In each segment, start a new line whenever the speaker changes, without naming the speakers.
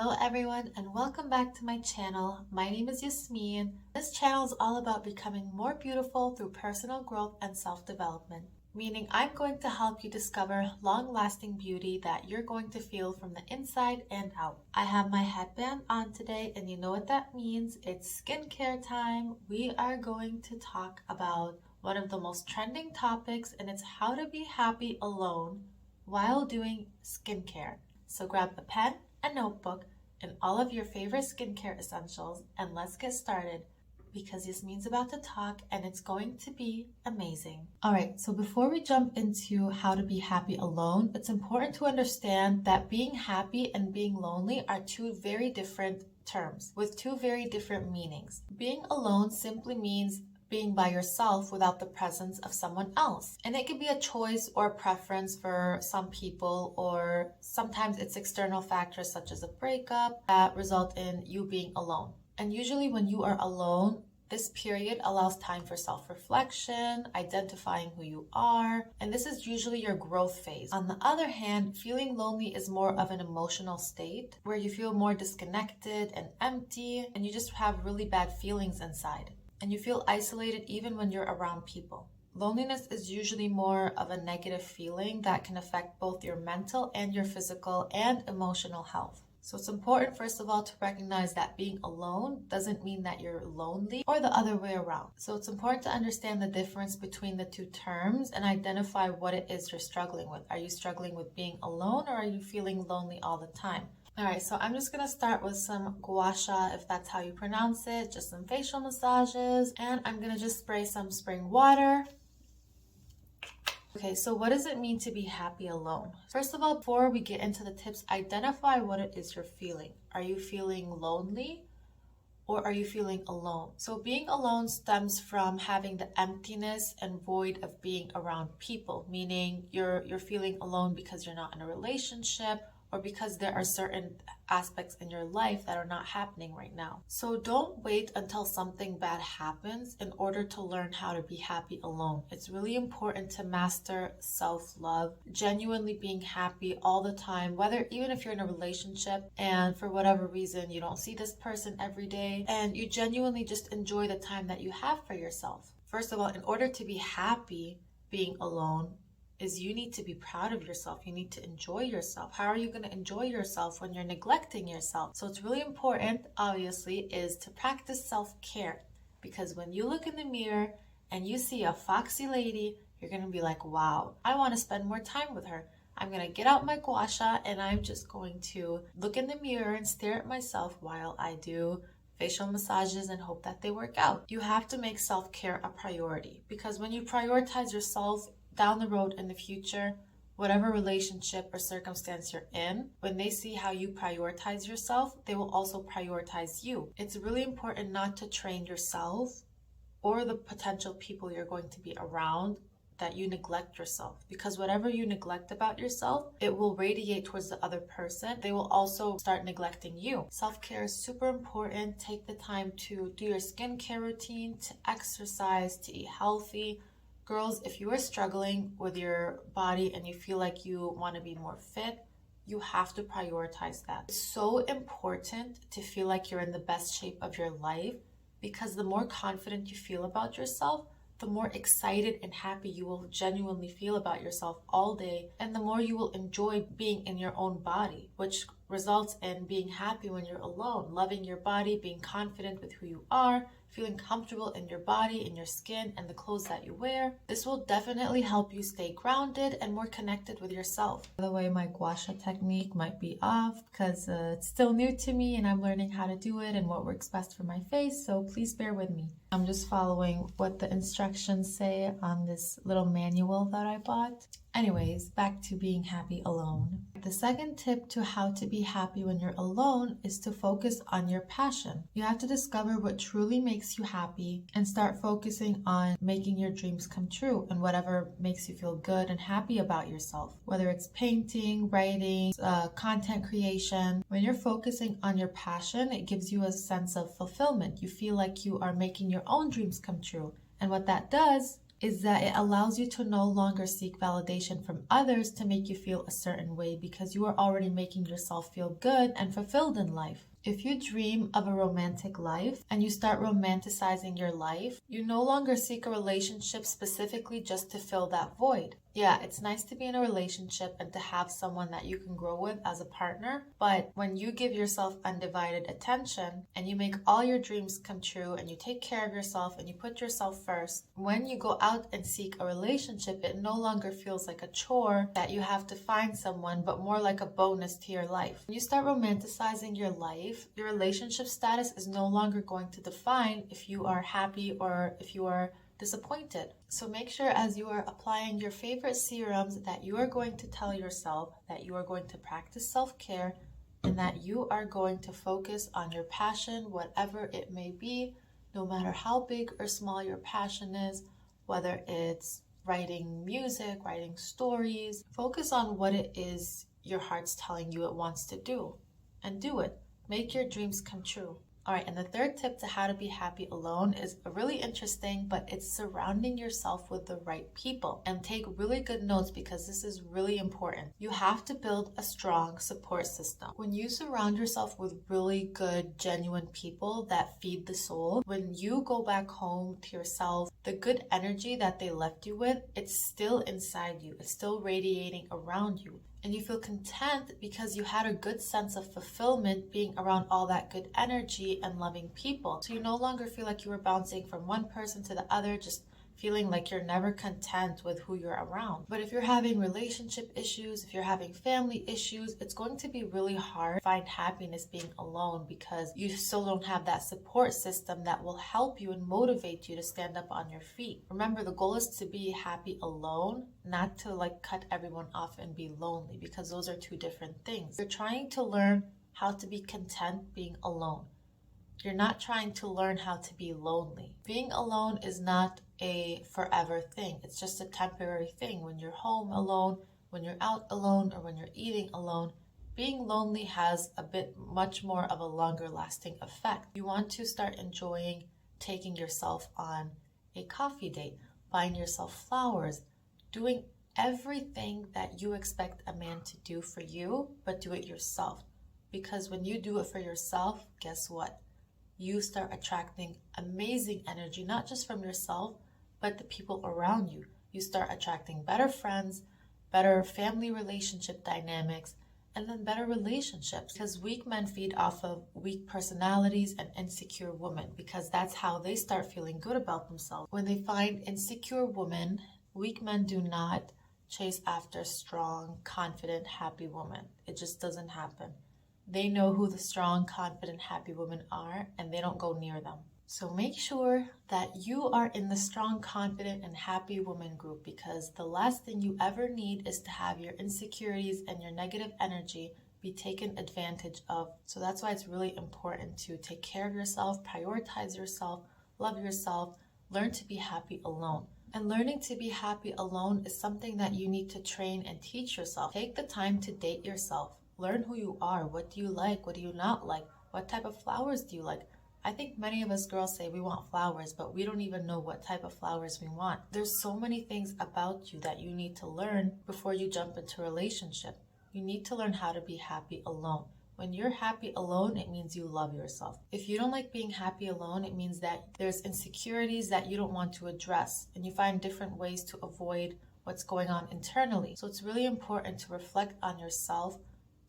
Hello everyone and welcome back to my channel. My name is Yasmin. This channel is all about becoming more beautiful through personal growth and self-development, meaning I'm going to help you discover long-lasting beauty that you're going to feel from the inside and out. I have my headband on today and you know what that means. It's skincare time. We are going to talk about one of the most trending topics, and it's how to be happy alone while doing skincare. So grab a pen, a notebook, and all of your favorite skincare essentials, and let's get started because Yasmin's about to talk and it's going to be amazing. Alright, so before we jump into how to be happy alone, it's important to understand that being happy and being lonely are two very different terms with two very different meanings. Being alone simply means being by yourself without the presence of someone else. And it can be a choice or a preference for some people, or sometimes it's external factors such as a breakup that result in you being alone. And usually when you are alone, this period allows time for self-reflection, identifying who you are, and this is usually your growth phase. On the other hand, feeling lonely is more of an emotional state where you feel more disconnected and empty, and you just have really bad feelings inside. And you feel isolated even when you're around people. Loneliness is usually more of a negative feeling that can affect both your mental and your physical and emotional health. So it's important, first of all, to recognize that being alone doesn't mean that you're lonely or the other way around. So it's important to understand the difference between the two terms and identify what it is you're struggling with. Are you struggling with being alone, or are you feeling lonely all the time? Alright, so I'm just going to start with some gua sha, if that's how you pronounce it, just some facial massages, and I'm going to just spray some spring water. Okay, so what does it mean to be happy alone? First of all, before we get into the tips, identify what it is you're feeling. Are you feeling lonely, or are you feeling alone? So being alone stems from having the emptiness and void of being around people, meaning you're feeling alone because you're not in a relationship, or because there are certain aspects in your life that are not happening right now. So don't wait until something bad happens in order to learn how to be happy alone. It's really important to master self-love, genuinely being happy all the time, even if you're in a relationship and for whatever reason you don't see this person every day, and you genuinely just enjoy the time that you have for yourself. First of all, in order to be happy being alone, is you need to be proud of yourself. You need to enjoy yourself. How are you going to enjoy yourself when you're neglecting yourself? So it's really important, obviously, is to practice self-care, because when you look in the mirror and you see a foxy lady, you're going to be like, wow, I want to spend more time with her. I'm going to get out my gua sha and I'm just going to look in the mirror and stare at myself while I do facial massages and hope that they work out. You have to make self-care a priority, because when you prioritize yourself down the road in the future, whatever relationship or circumstance you're in, when they see how you prioritize yourself, they will also prioritize you. It's really important not to train yourself or the potential people you're going to be around that you neglect yourself, because whatever you neglect about yourself, it will radiate towards the other person. They will also start neglecting you. Self-care is super important. Take the time to do your skincare routine, to exercise, to eat healthy. Girls, if you are struggling with your body and you feel like you want to be more fit, you have to prioritize that. It's so important to feel like you're in the best shape of your life, because the more confident you feel about yourself, the more excited and happy you will genuinely feel about yourself all day, and the more you will enjoy being in your own body, which results in being happy when you're alone, loving your body, being confident with who you are, feeling comfortable in your body, in your skin, and the clothes that you wear. This will definitely help you stay grounded and more connected with yourself. By the way, my gua sha technique might be off because it's still new to me and I'm learning how to do it and what works best for my face, so please bear with me. I'm just following what the instructions say on this little manual that I bought. Anyways, back to being happy alone. The second tip to how to be happy when you're alone is to focus on your passion. You have to discover what truly makes you happy and start focusing on making your dreams come true and whatever makes you feel good and happy about yourself. Whether it's painting, writing, content creation. When you're focusing on your passion, it gives you a sense of fulfillment. You feel like you are making your own dreams come true. And what that does is that it allows you to no longer seek validation from others to make you feel a certain way, because you are already making yourself feel good and fulfilled in life. If you dream of a romantic life and you start romanticizing your life, you no longer seek a relationship specifically just to fill that void. Yeah, it's nice to be in a relationship and to have someone that you can grow with as a partner, but when you give yourself undivided attention and you make all your dreams come true and you take care of yourself and you put yourself first, when you go out and seek a relationship, it no longer feels like a chore that you have to find someone, but more like a bonus to your life. When you start romanticizing your life, your relationship status is no longer going to define if you are happy or if you are disappointed. So make sure as you are applying your favorite serums that you are going to tell yourself that you are going to practice self-care and that you are going to focus on your passion, whatever it may be, no matter how big or small your passion is, whether it's writing music, writing stories. Focus on what it is your heart's telling you it wants to do and do it. Make your dreams come true. All right, and the third tip to how to be happy alone is really interesting, but it's surrounding yourself with the right people. And take really good notes because this is really important. You have to build a strong support system. When you surround yourself with really good, genuine people that feed the soul, when you go back home to yourself, the good energy that they left you with, it's still inside you. It's still radiating around you. And you feel content because you had a good sense of fulfillment being around all that good energy and loving people. So you no longer feel like you were bouncing from one person to the other, just feeling like you're never content with who you're around. But if you're having relationship issues, if you're having family issues, it's going to be really hard to find happiness being alone because you still don't have that support system that will help you and motivate you to stand up on your feet. Remember, the goal is to be happy alone, not to cut everyone off and be lonely, because those are two different things. You're trying to learn how to be content being alone. You're not trying to learn how to be lonely. Being alone is not a forever thing. It's just a temporary thing. When you're home alone, when you're out alone, or when you're eating alone, being lonely has much more of a longer lasting effect. You want to start enjoying taking yourself on a coffee date, buying yourself flowers, doing everything that you expect a man to do for you, but do it yourself. Because when you do it for yourself, guess what? You start attracting amazing energy, not just from yourself, but the people around you. You start attracting better friends, better family relationship dynamics, and then better relationships. Because weak men feed off of weak personalities and insecure women, because that's how they start feeling good about themselves. When they find insecure women, weak men do not chase after strong, confident, happy women. It just doesn't happen. They know who the strong, confident, happy women are, and they don't go near them. So make sure that you are in the strong, confident, and happy woman group, because the last thing you ever need is to have your insecurities and your negative energy be taken advantage of. So that's why it's really important to take care of yourself, prioritize yourself, love yourself, learn to be happy alone. And learning to be happy alone is something that you need to train and teach yourself. Take the time to date yourself. Learn who you are. What do you like? What do you not like? What type of flowers do you like? I think many of us girls say we want flowers, but we don't even know what type of flowers we want. There's so many things about you that you need to learn before you jump into a relationship. You need to learn how to be happy alone. When you're happy alone, it means you love yourself. If you don't like being happy alone, it means that there's insecurities that you don't want to address, and you find different ways to avoid what's going on internally. So it's really important to reflect on yourself.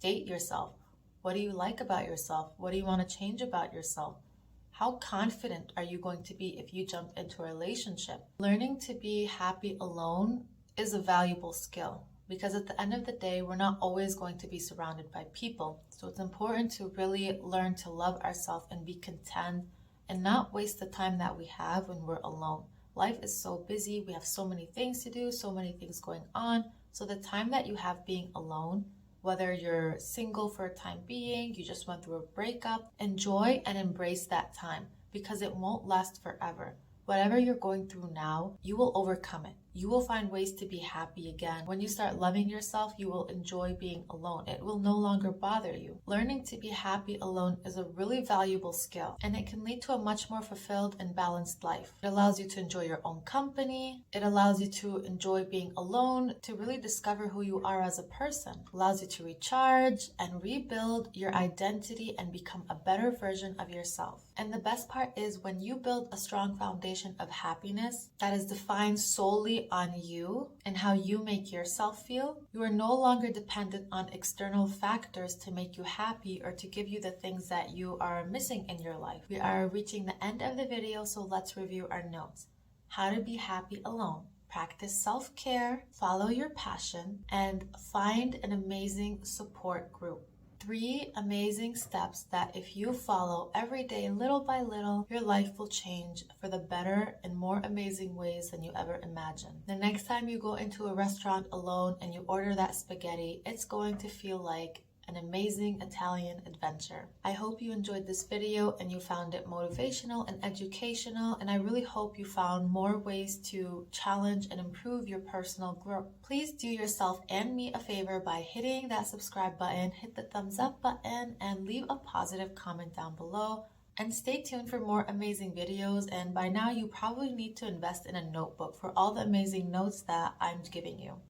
Date yourself. What do you like about yourself? What do you want to change about yourself? How confident are you going to be if you jump into a relationship? Learning to be happy alone is a valuable skill, because at the end of the day, we're not always going to be surrounded by people. So it's important to really learn to love ourselves and be content and not waste the time that we have when we're alone. Life is so busy. We have so many things to do, so many things going on. So the time that you have being alone, whether you're single for a time being, you just went through a breakup, enjoy and embrace that time, because it won't last forever. Whatever you're going through now, you will overcome it. you will find ways to be happy again. When you start loving yourself, you will enjoy being alone. It will no longer bother you. Learning to be happy alone is a really valuable skill, and it can lead to a much more fulfilled and balanced life. It allows you to enjoy your own company. It allows you to enjoy being alone, to really discover who you are as a person. It allows you to recharge and rebuild your identity and become a better version of yourself. And the best part is when you build a strong foundation of happiness that is defined solely on you and how you make yourself feel, you are no longer dependent on external factors to make you happy or to give you the things that you are missing in your life. We are reaching the end of the video, so let's review our notes. How to be happy alone. Practice self-care, follow your passion, and find an amazing support group. 3 amazing steps that if you follow every day, little by little, your life will change for the better in more amazing ways than you ever imagined. The next time you go into a restaurant alone and you order that spaghetti, it's going to feel like an amazing Italian adventure. I hope you enjoyed this video and you found it motivational and educational, and I really hope you found more ways to challenge and improve your personal growth. Please do yourself and me a favor by hitting that subscribe button, hit the thumbs up button, and leave a positive comment down below. And stay tuned for more amazing videos, and by now you probably need to invest in a notebook for all the amazing notes that I'm giving you.